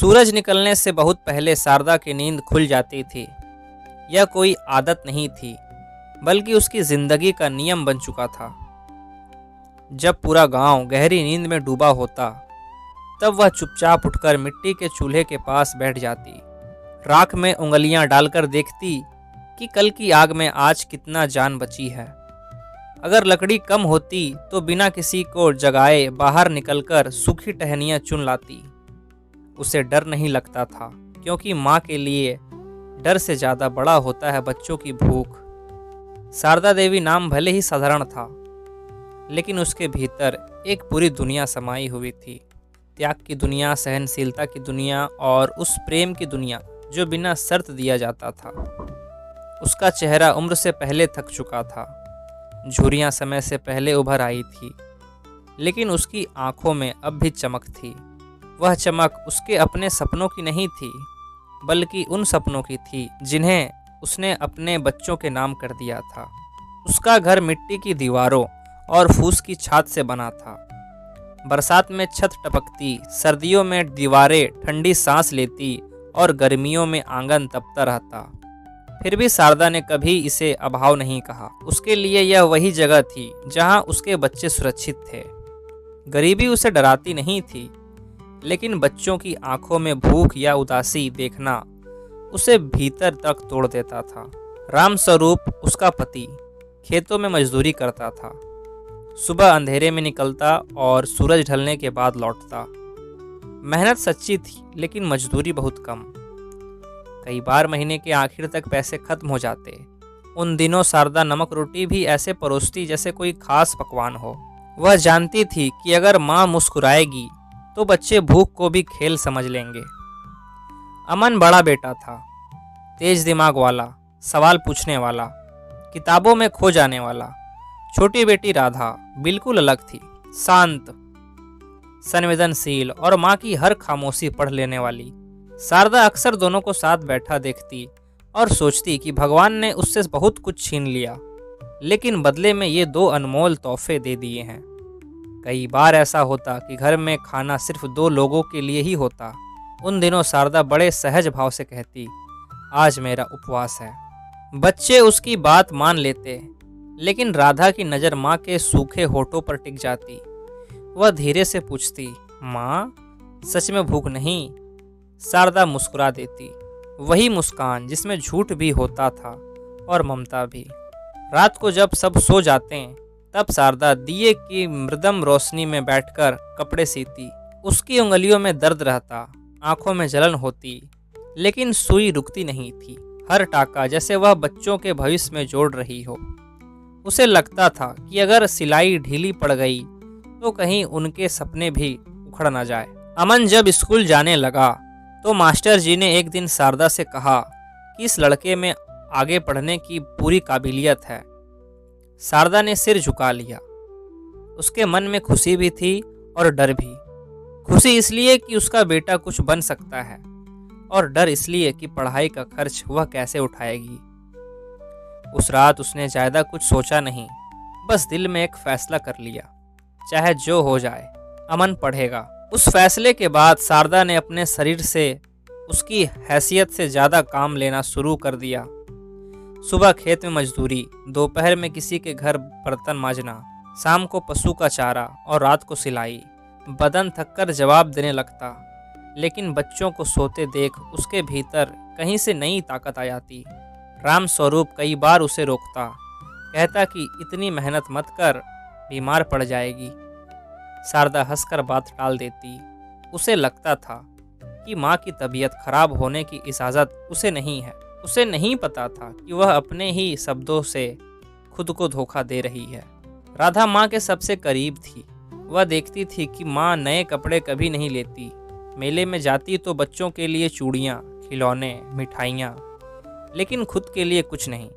सूरज निकलने से बहुत पहले शारदा की नींद खुल जाती थी। यह कोई आदत नहीं थी, बल्कि उसकी जिंदगी का नियम बन चुका था। जब पूरा गांव गहरी नींद में डूबा होता, तब वह चुपचाप उठकर मिट्टी के चूल्हे के पास बैठ जाती। राख में उंगलियां डालकर देखती कि कल की आग में आज कितना जान बची है। अगर लकड़ी कम होती तो बिना किसी को जगाए बाहर निकलकर सूखी टहनियां चुन लाती। उसे डर नहीं लगता था, क्योंकि माँ के लिए डर से ज्यादा बड़ा होता है बच्चों की भूख। शारदा देवी नाम भले ही साधारण था, लेकिन उसके भीतर एक पूरी दुनिया समाई हुई थी। त्याग की दुनिया, सहनशीलता की दुनिया और उस प्रेम की दुनिया जो बिना शर्त दिया जाता था। उसका चेहरा उम्र से पहले थक चुका था, झुर्रियां समय से पहले उभर आई थी, लेकिन उसकी आंखों में अब भी चमक थी। वह चमक उसके अपने सपनों की नहीं थी, बल्कि उन सपनों की थी जिन्हें उसने अपने बच्चों के नाम कर दिया था। उसका घर मिट्टी की दीवारों और फूस की छत से बना था। बरसात में छत टपकती, सर्दियों में दीवारें ठंडी सांस लेती और गर्मियों में आंगन तपता रहता। फिर भी शारदा ने कभी इसे अभाव नहीं कहा। उसके लिए यह वही जगह थी जहां उसके बच्चे सुरक्षित थे। गरीबी उसे डराती नहीं थी, लेकिन बच्चों की आंखों में भूख या उदासी देखना उसे भीतर तक तोड़ देता था। राम स्वरूप, उसका पति, खेतों में मजदूरी करता था। सुबह अंधेरे में निकलता और सूरज ढलने के बाद लौटता। मेहनत सच्ची थी, लेकिन मजदूरी बहुत कम। कई बार महीने के आखिर तक पैसे खत्म हो जाते। उन दिनों शारदा नमक रोटी भी ऐसे परोसती जैसे कोई खास पकवान हो। वह जानती थी कि अगर माँ मुस्कुराएगी तो बच्चे भूख को भी खेल समझ लेंगे। अमन बड़ा बेटा था, तेज दिमाग वाला, सवाल पूछने वाला, किताबों में खो जाने वाला। छोटी बेटी राधा बिल्कुल अलग थी, शांत, संवेदनशील और माँ की हर खामोशी पढ़ लेने वाली। शारदा अक्सर दोनों को साथ बैठा देखती और सोचती कि भगवान ने उससे बहुत कुछ छीन लिया, लेकिन बदले में ये दो अनमोल तोहफे दे दिए हैं। कई बार ऐसा होता कि घर में खाना सिर्फ दो लोगों के लिए ही होता। उन दिनों शारदा बड़े सहज भाव से कहती, आज मेरा उपवास है। बच्चे उसकी बात मान लेते, लेकिन राधा की नज़र माँ के सूखे होठों पर टिक जाती। वह धीरे से पूछती, माँ, सच में भूख नहीं? शारदा मुस्कुरा देती, वही मुस्कान जिसमें झूठ भी होता था और ममता भी। रात को जब सब सो जाते, तब शारदा दिए की मृदम रोशनी में बैठकर कपड़े सीती। उसकी उंगलियों में दर्द रहता, आंखों में जलन होती, लेकिन सुई रुकती नहीं थी। हर टाका जैसे वह बच्चों के भविष्य में जोड़ रही हो। उसे लगता था कि अगर सिलाई ढीली पड़ गई तो कहीं उनके सपने भी उखड़ न जाए। अमन जब स्कूल जाने लगा तो मास्टर जी ने एक दिन शारदा से कहा कि इस लड़के में आगे पढ़ने की पूरी काबिलियत है। शारदा ने सिर झुका लिया। उसके मन में खुशी भी थी और डर भी। खुशी इसलिए कि उसका बेटा कुछ बन सकता है, और डर इसलिए कि पढ़ाई का खर्च वह कैसे उठाएगी। उस रात उसने ज्यादा कुछ सोचा नहीं, बस दिल में एक फैसला कर लिया, चाहे जो हो जाए अमन पढ़ेगा। उस फैसले के बाद शारदा ने अपने शरीर से उसकी हैसियत से ज्यादा काम लेना शुरू कर दिया। सुबह खेत में मजदूरी, दोपहर में किसी के घर बर्तन मांजना, शाम को पशु का चारा और रात को सिलाई। बदन थककर जवाब देने लगता, लेकिन बच्चों को सोते देख उसके भीतर कहीं से नई ताकत आ जाती। राम स्वरूप कई बार उसे रोकता, कहता कि इतनी मेहनत मत कर, बीमार पड़ जाएगी। शारदा हंसकर बात टाल देती। उसे लगता था कि माँ की तबीयत खराब होने की इजाज़त उसे नहीं है। उसे नहीं पता था कि वह अपने ही शब्दों से खुद को धोखा दे रही है। राधा माँ के सबसे करीब थी। वह देखती थी कि माँ नए कपड़े कभी नहीं लेती। मेले में जाती तो बच्चों के लिए चूड़ियाँ, खिलौने, मिठाइयाँ, लेकिन खुद के लिए कुछ नहीं।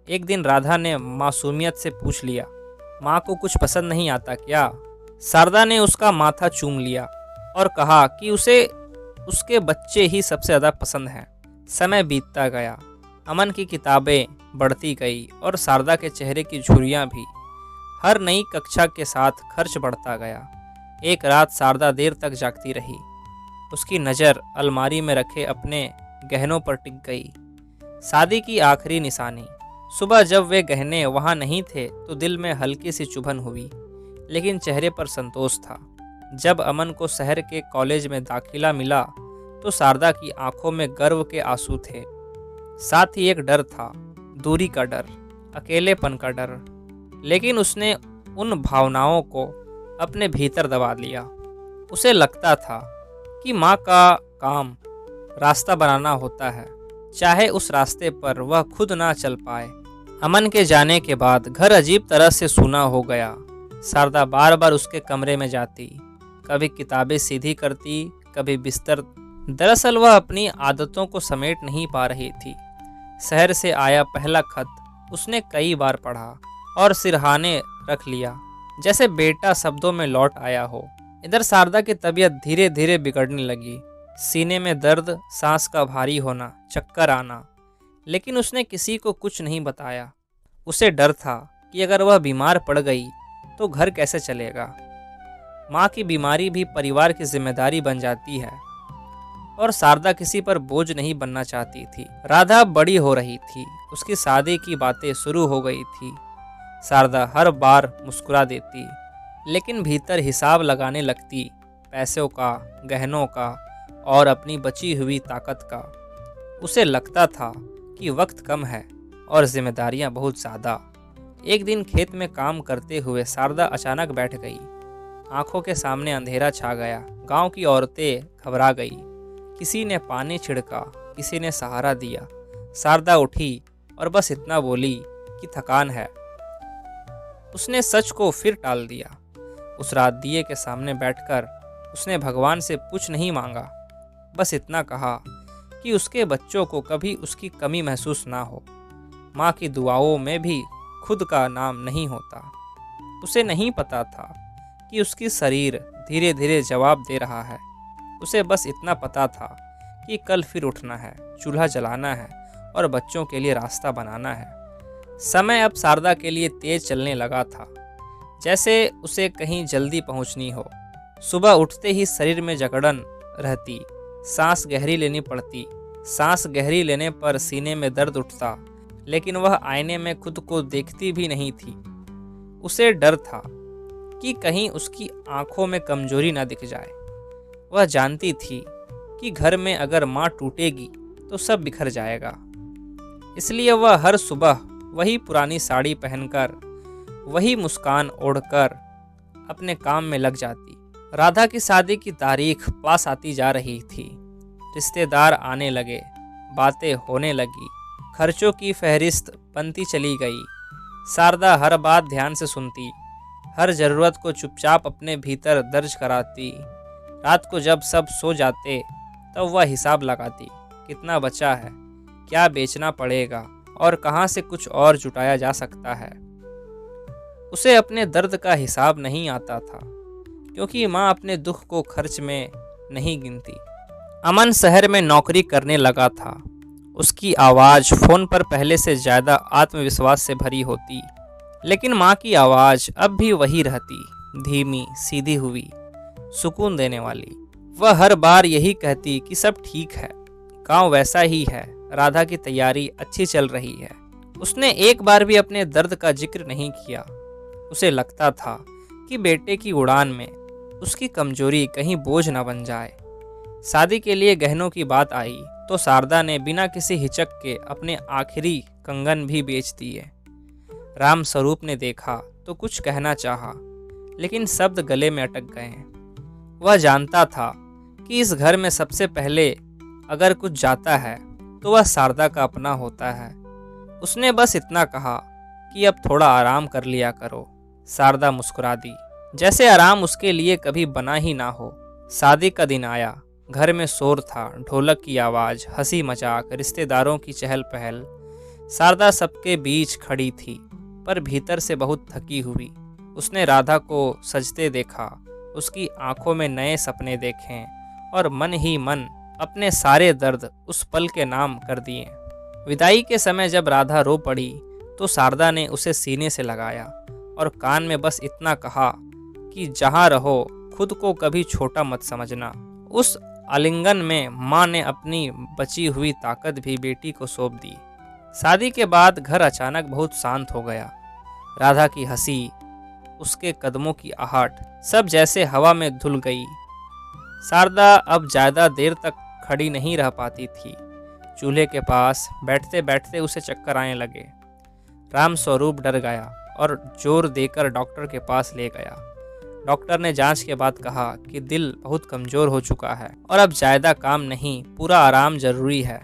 एक दिन राधा ने मासूमियत से पूछ लिया, माँ को कुछ पसंद नहीं आता क्या? शारदा ने उसका माथा चूम लिया और कहा कि उसे उसके बच्चे ही सबसे ज़्यादा पसंद हैं। समय बीतता गया, अमन की किताबें बढ़ती गई और शारदा के चेहरे की झुर्रियाँ भी। हर नई कक्षा के साथ खर्च बढ़ता गया। एक रात शारदा देर तक जागती रही। उसकी नज़र अलमारी में रखे अपने गहनों पर टिक गई। शादी की आखिरी निशानी। सुबह जब वे गहने वहाँ नहीं थे तो दिल में हल्की सी चुभन हुई, लेकिन चेहरे पर संतोष था। जब अमन को शहर के कॉलेज में दाखिला मिला तो शारदा की आंखों में गर्व के आंसू थे। साथ ही एक डर था, दूरी का डर, अकेलेपन का डर। लेकिन उसने उन भावनाओं को अपने भीतर दबा लिया। उसे लगता था कि माँ का काम रास्ता बनाना होता है, चाहे उस रास्ते पर वह खुद ना चल पाए। अमन के जाने के बाद घर अजीब तरह से सूना हो गया। शारदा बार बार उसके कमरे में जाती, कभी किताबें सीधी करती, कभी बिस्तर। दरअसल वह अपनी आदतों को समेट नहीं पा रही थी। शहर से आया पहला खत उसने कई बार पढ़ा और सिरहाने रख लिया, जैसे बेटा शब्दों में लौट आया हो। इधर शारदा की तबीयत धीरे धीरे बिगड़ने लगी। सीने में दर्द, सांस का भारी होना, चक्कर आना। लेकिन उसने किसी को कुछ नहीं बताया। उसे डर था कि अगर वह बीमार पड़ गई तो घर कैसे चलेगा। माँ की बीमारी भी परिवार की जिम्मेदारी बन जाती है और शारदा किसी पर बोझ नहीं बनना चाहती थी। राधा बड़ी हो रही थी, उसकी शादी की बातें शुरू हो गई थी। शारदा हर बार मुस्कुरा देती, लेकिन भीतर हिसाब लगाने लगती, पैसों का, गहनों का और अपनी बची हुई ताकत का। उसे लगता था कि वक्त कम है और जिम्मेदारियां बहुत ज़्यादा। एक दिन खेत में काम करते हुए शारदा अचानक बैठ गई। आंखों के सामने अंधेरा छा गया। गांव की औरतें घबरा गई। किसी ने पानी छिड़का, किसी ने सहारा दिया। शारदा उठी और बस इतना बोली कि थकान है। उसने सच को फिर टाल दिया। उस रात दिए के सामने बैठकर उसने भगवान से कुछ नहीं मांगा, बस इतना कहा कि उसके बच्चों को कभी उसकी कमी महसूस ना हो। माँ की दुआओं में भी खुद का नाम नहीं होता। उसे नहीं पता था कि उसकी शरीर धीरे धीरे जवाब दे रहा है। उसे बस इतना पता था कि कल फिर उठना है, चूल्हा जलाना है और बच्चों के लिए रास्ता बनाना है। समय अब शारदा के लिए तेज चलने लगा था, जैसे उसे कहीं जल्दी पहुंचनी हो। सुबह उठते ही शरीर में जकड़न रहती, सांस गहरी लेनी पड़ती। सांस गहरी लेने पर सीने में दर्द उठता, लेकिन वह आईने में खुद को देखती भी नहीं थी। उसे डर था कि कहीं उसकी आंखों में कमजोरी ना दिख जाए। वह जानती थी कि घर में अगर माँ टूटेगी तो सब बिखर जाएगा। इसलिए वह हर सुबह वही पुरानी साड़ी पहनकर, वही मुस्कान ओढ़कर अपने काम में लग जाती। राधा की शादी की तारीख पास आती जा रही थी। रिश्तेदार आने लगे, बातें होने लगी, खर्चों की फहरिस्त बनती चली गई। शारदा हर बात ध्यान से सुनती, हर ज़रूरत को चुपचाप अपने भीतर दर्ज कराती। रात को जब सब सो जाते तब वह हिसाब लगाती, कितना बचा है, क्या बेचना पड़ेगा और कहाँ से कुछ और जुटाया जा सकता है। उसे अपने दर्द का हिसाब नहीं आता था, क्योंकि माँ अपने दुख को खर्च में नहीं गिनती। अमन शहर में नौकरी करने लगा था। उसकी आवाज़ फ़ोन पर पहले से ज़्यादा आत्मविश्वास से भरी होती, लेकिन माँ की आवाज़ अब भी वही रहती, धीमी, सीधी हुई, सुकून देने वाली। वह हर बार यही कहती कि सब ठीक है, गांव वैसा ही है, राधा की तैयारी अच्छी चल रही है। उसने एक बार भी अपने दर्द का जिक्र नहीं किया। उसे लगता था कि बेटे की उड़ान में उसकी कमजोरी कहीं बोझ न बन जाए। शादी के लिए गहनों की बात आई तो शारदा ने बिना किसी हिचक के अपने आखिरी कंगन भी बेच दिए। राम स्वरूप ने देखा तो कुछ कहना चाहा, लेकिन शब्द गले में अटक गए। वह जानता था कि इस घर में सबसे पहले अगर कुछ जाता है तो वह शारदा का अपना होता है। उसने बस इतना कहा कि अब थोड़ा आराम कर लिया करो। शारदा मुस्कुरा दी, जैसे आराम उसके लिए कभी बना ही ना हो। शादी का दिन आया। घर में शोर था, ढोलक की आवाज़, हंसी मजाक, रिश्तेदारों की चहल पहल। शारदा सबके बीच खड़ी थी, पर भीतर से बहुत थकी हुई। उसने राधा को सजते देखा, उसकी आंखों में नए सपने देखे और मन ही मन अपने सारे दर्द उस पल के नाम कर दिए। विदाई के समय जब राधा रो पड़ी तो शारदा ने उसे सीने से लगाया और कान में बस इतना कहा कि जहाँ रहो खुद को कभी छोटा मत समझना। उस आलिंगन में माँ ने अपनी बची हुई ताकत भी बेटी को सौंप दी। शादी के बाद घर अचानक बहुत शांत हो गया। राधा की हंसी, उसके कदमों की आहट सब जैसे हवा में धुल गई। शारदा अब ज़्यादा देर तक खड़ी नहीं रह पाती थी। चूल्हे के पास बैठते बैठते उसे चक्कर आने लगे। राम स्वरूप डर गया और जोर देकर डॉक्टर के पास ले गया। डॉक्टर ने जांच के बाद कहा कि दिल बहुत कमज़ोर हो चुका है और अब ज़्यादा काम नहीं, पूरा आराम जरूरी है।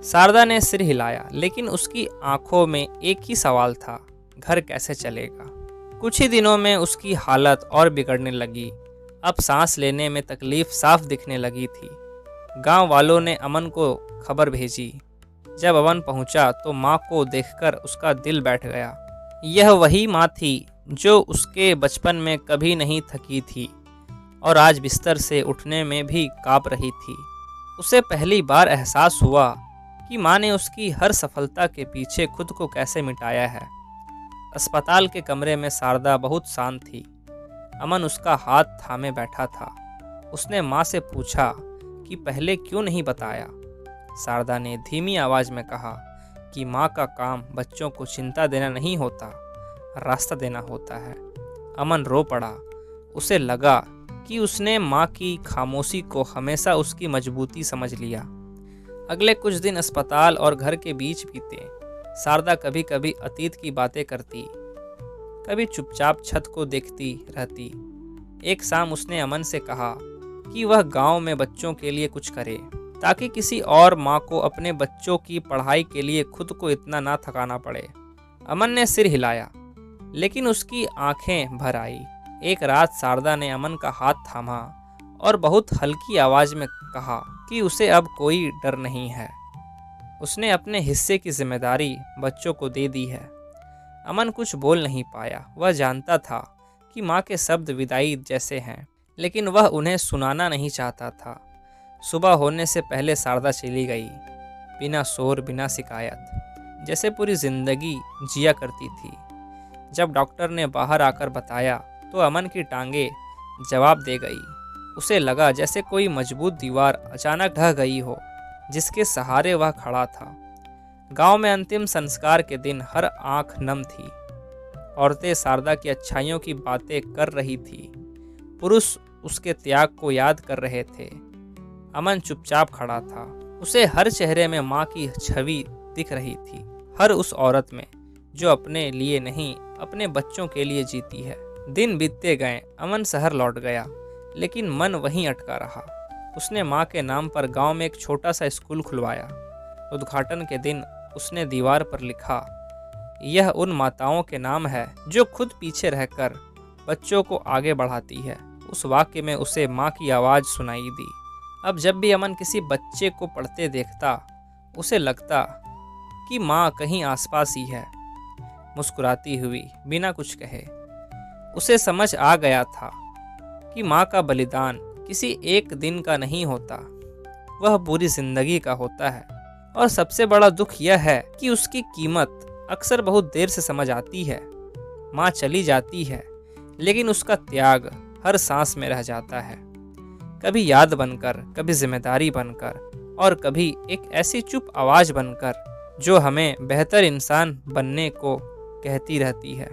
शारदा ने सिर हिलाया, लेकिन उसकी आंखों में एक ही सवाल था, घर कैसे चलेगा। कुछ ही दिनों में उसकी हालत और बिगड़ने लगी। अब सांस लेने में तकलीफ साफ दिखने लगी थी। गांव वालों ने अमन को खबर भेजी। जब अमन पहुंचा तो माँ को देखकर उसका दिल बैठ गया। यह वही माँ थी जो उसके बचपन में कभी नहीं थकी थी और आज बिस्तर से उठने में भी काँप रही थी। उसे पहली बार एहसास हुआ कि माँ ने उसकी हर सफलता के पीछे खुद को कैसे मिटाया है। अस्पताल के कमरे में शारदा बहुत शांत थी। अमन उसका हाथ थामे बैठा था। उसने माँ से पूछा कि पहले क्यों नहीं बताया। शारदा ने धीमी आवाज़ में कहा कि माँ का काम बच्चों को चिंता देना नहीं होता, रास्ता देना होता है। अमन रो पड़ा। उसे लगा कि उसने माँ की खामोशी को हमेशा उसकी मजबूती समझ लिया। अगले कुछ दिन अस्पताल और घर के बीच बीते। शारदा कभी कभी अतीत की बातें करती, कभी चुपचाप छत को देखती रहती। एक शाम उसने अमन से कहा कि वह गांव में बच्चों के लिए कुछ करे, ताकि किसी और माँ को अपने बच्चों की पढ़ाई के लिए खुद को इतना ना थकाना पड़े। अमन ने सिर हिलाया, लेकिन उसकी आंखें भर आई। एक रात शारदा ने अमन का हाथ थामा और बहुत हल्की आवाज में कहा कि उसे अब कोई डर नहीं है। उसने अपने हिस्से की जिम्मेदारी बच्चों को दे दी है। अमन कुछ बोल नहीं पाया। वह जानता था कि माँ के शब्द विदाई जैसे हैं, लेकिन वह उन्हें सुनाना नहीं चाहता था। सुबह होने से पहले शारदा चली गई, बिना शोर, बिना शिकायत, जैसे पूरी जिंदगी जिया करती थी। जब डॉक्टर ने बाहर आकर बताया तो अमन की टांगे जवाब दे गई। उसे लगा जैसे कोई मजबूत दीवार अचानक ढह गई हो, जिसके सहारे वह खड़ा था। गांव में अंतिम संस्कार के दिन हर आंख नम थी। औरतें शारदा की अच्छाइयों की बातें कर रही थी, पुरुष उसके त्याग को याद कर रहे थे। अमन चुपचाप खड़ा था। उसे हर चेहरे में माँ की छवि दिख रही थी, हर उस औरत में जो अपने लिए नहीं, अपने बच्चों के लिए जीती है। दिन बीतते गए। अमन शहर लौट गया, लेकिन मन वहीं अटका रहा। उसने माँ के नाम पर गांव में एक छोटा सा स्कूल खुलवाया। उद्घाटन के दिन उसने दीवार पर लिखा, यह उन माताओं के नाम है जो खुद पीछे रहकर बच्चों को आगे बढ़ाती है। उस वाक्य में उसे माँ की आवाज़ सुनाई दी। अब जब भी अमन किसी बच्चे को पढ़ते देखता, उसे लगता कि माँ कहीं आसपास ही है, मुस्कुराती हुई, बिना कुछ कहे। उसे समझ आ गया था कि माँ का बलिदान किसी एक दिन का नहीं होता, वह पूरी जिंदगी का होता है। और सबसे बड़ा दुख यह है कि उसकी कीमत अक्सर बहुत देर से समझ आती है। माँ चली जाती है, लेकिन उसका त्याग हर सांस में रह जाता है, कभी याद बनकर, कभी जिम्मेदारी बनकर, और कभी एक ऐसी चुप आवाज़ बनकर जो हमें बेहतर इंसान बनने को कहती रहती है।